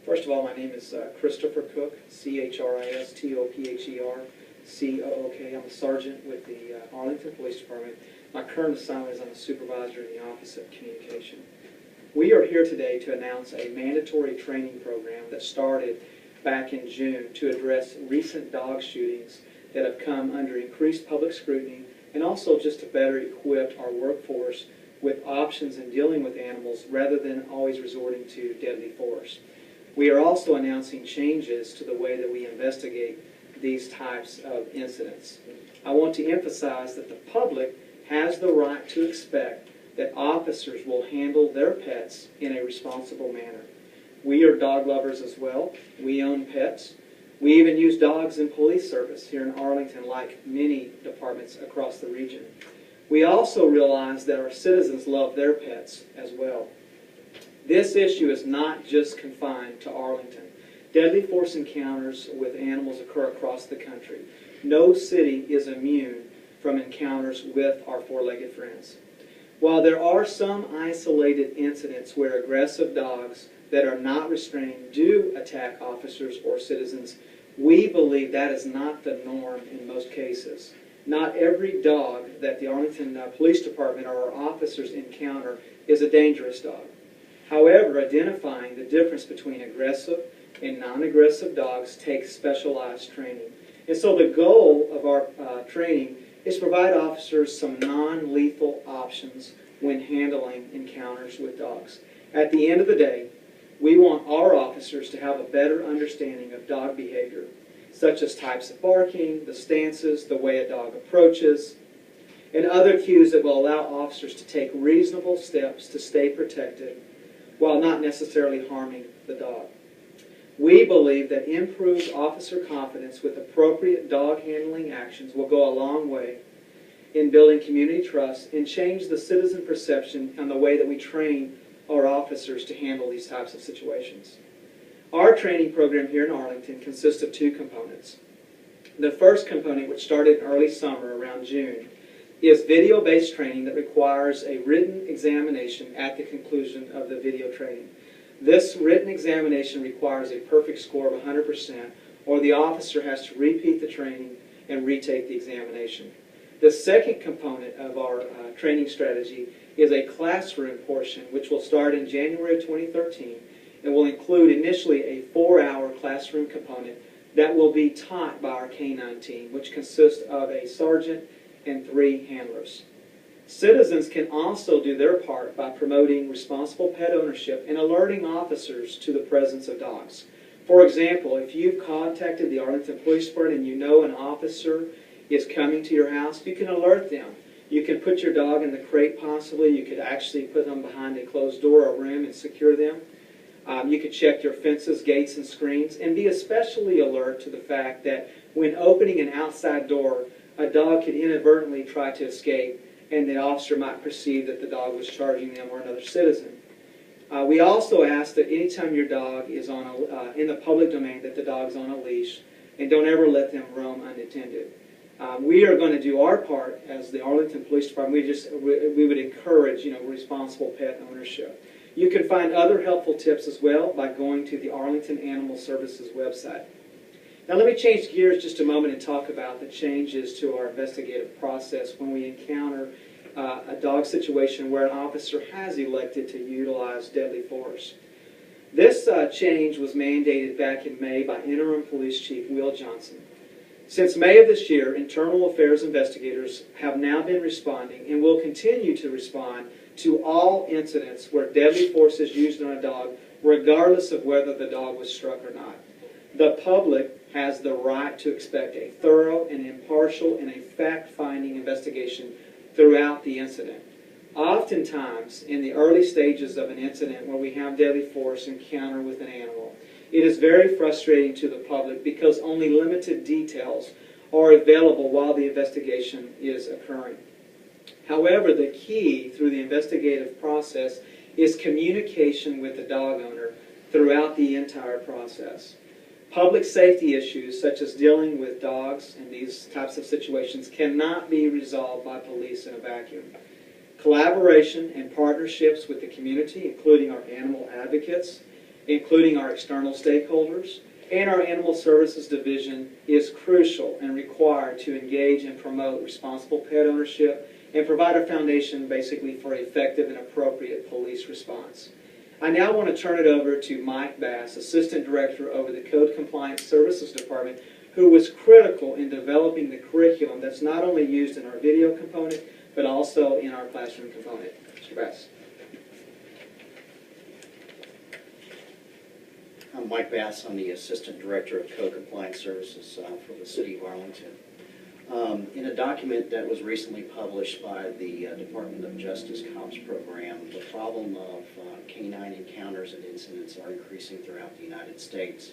First of all, my name is Christopher Cook, C-H-R-I-S-T-O-P-H-E-R-C-O-O-K. I'm a sergeant with the Arlington Police Department. My current assignment is I'm a supervisor in the Office of Communication. We are here today to announce a mandatory training program that started back in June to address recent dog shootings that have come under increased public scrutiny, and also just to better equip our workforce with options in dealing with animals rather than always resorting to deadly force. We are also announcing changes to the way that we investigate these types of incidents. I want to emphasize that the public has the right to expect that officers will handle their pets in a responsible manner. We are dog lovers as well. We own pets. We even use dogs in police service here in Arlington, like many departments across the region. We also realize that our citizens love their pets as well. This issue is not just confined to Arlington. Deadly force encounters with animals occur across the country. No city is immune from encounters with our four-legged friends. While there are some isolated incidents where aggressive dogs that are not restrained do attack officers or citizens, we believe that is not the norm in most cases. Not every dog that the Arlington Police Department or our officers encounter is a dangerous dog. However, identifying the difference between aggressive and non-aggressive dogs takes specialized training. And so the goal of our training is to provide officers some non-lethal options when handling encounters with dogs. At the end of the day, we want our officers to have a better understanding of dog behavior, such as types of barking, the stances, the way a dog approaches, and other cues that will allow officers to take reasonable steps to stay protected while not necessarily harming the dog. We believe that improved officer confidence with appropriate dog handling actions will go a long way in building community trust and change the citizen perception on the way that we train our officers to handle these types of situations. Our training program here in Arlington consists of two components. The first component, which started in early summer around June, is video-based training that requires a written examination at the conclusion of the video training. This written examination requires a perfect score of 100%, or the officer has to repeat the training and retake the examination. The second component of our training strategy is a classroom portion, which will start in January of 2013 and will include initially a 4-hour classroom component that will be taught by our K-9 team, which consists of a sergeant and 3 handlers. Citizens can also do their part by promoting responsible pet ownership and alerting officers to the presence of dogs. For example, if you've contacted the Arlington Police Department and you know an officer is coming to your house, you can alert them. You can put your dog in the crate possibly. You could actually put them behind a closed door or room and secure them. You could check your fences, gates, and screens, and be especially alert to the fact that when opening an outside door, a dog could inadvertently try to escape, and the officer might perceive that the dog was charging them or another citizen. We also ask that anytime your dog is on in the public domain, that the dog's on a leash, and don't ever let them roam unattended. We are going to do our part as the Arlington Police Department. We would encourage, responsible pet ownership. You can find other helpful tips as well by going to the Arlington Animal Services website. Now let me change gears just a moment and talk about the changes to our investigative process when we encounter a dog situation where an officer has elected to utilize deadly force. This change was mandated back in May by Interim Police Chief Will Johnson. Since May of this year, internal affairs investigators have now been responding and will continue to respond to all incidents where deadly force is used on a dog, regardless of whether the dog was struck or not. The public has the right to expect a thorough and impartial and a fact-finding investigation throughout the incident. Oftentimes, in the early stages of an incident where we have deadly force encounter with an animal, it is very frustrating to the public because only limited details are available while the investigation is occurring. However, the key through the investigative process is communication with the dog owner throughout the entire process. Public safety issues such as dealing with dogs in these types of situations cannot be resolved by police in a vacuum. Collaboration and partnerships with the community, including our animal advocates, including our external stakeholders, and our Animal Services Division is crucial and required to engage and promote responsible pet ownership and provide a foundation basically for effective and appropriate police response. I now want to turn it over to Mike Bass, Assistant Director over the Code Compliance Services Department, who was critical in developing the curriculum that's not only used in our video component, but also in our classroom component. Mr. Bass. I'm Mike Bass. I'm the Assistant Director of Code Compliance Services for the City of Arlington. In a document that was recently published by the Department of Justice COPS program, the problem of canine encounters and incidents are increasing throughout the United States.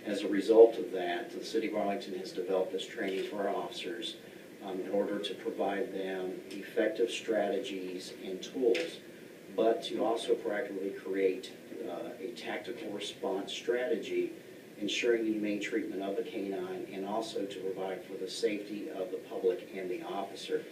As a result of that, the City of Arlington has developed this training for our officers in order to provide them effective strategies and tools, but to also proactively create a tactical response strategy, ensuring the humane treatment of the canine, and also to provide for the safety of the public and the officer.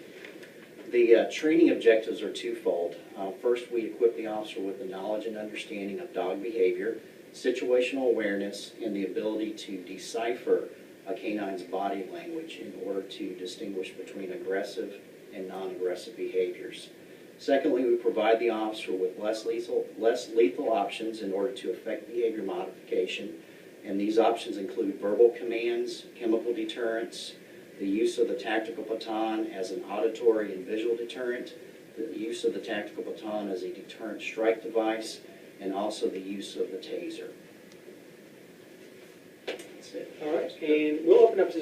The training objectives are twofold. First, we equip the officer with the knowledge and understanding of dog behavior, situational awareness, and the ability to decipher a canine's body language in order to distinguish between aggressive and non-aggressive behaviors. Secondly, we provide the officer with less lethal options in order to effect behavior modification, and these options include verbal commands, chemical deterrents, the use of the tactical baton as an auditory and visual deterrent, the use of the tactical baton as a deterrent strike device, and also the use of the taser. That's it. All right, and we'll open up to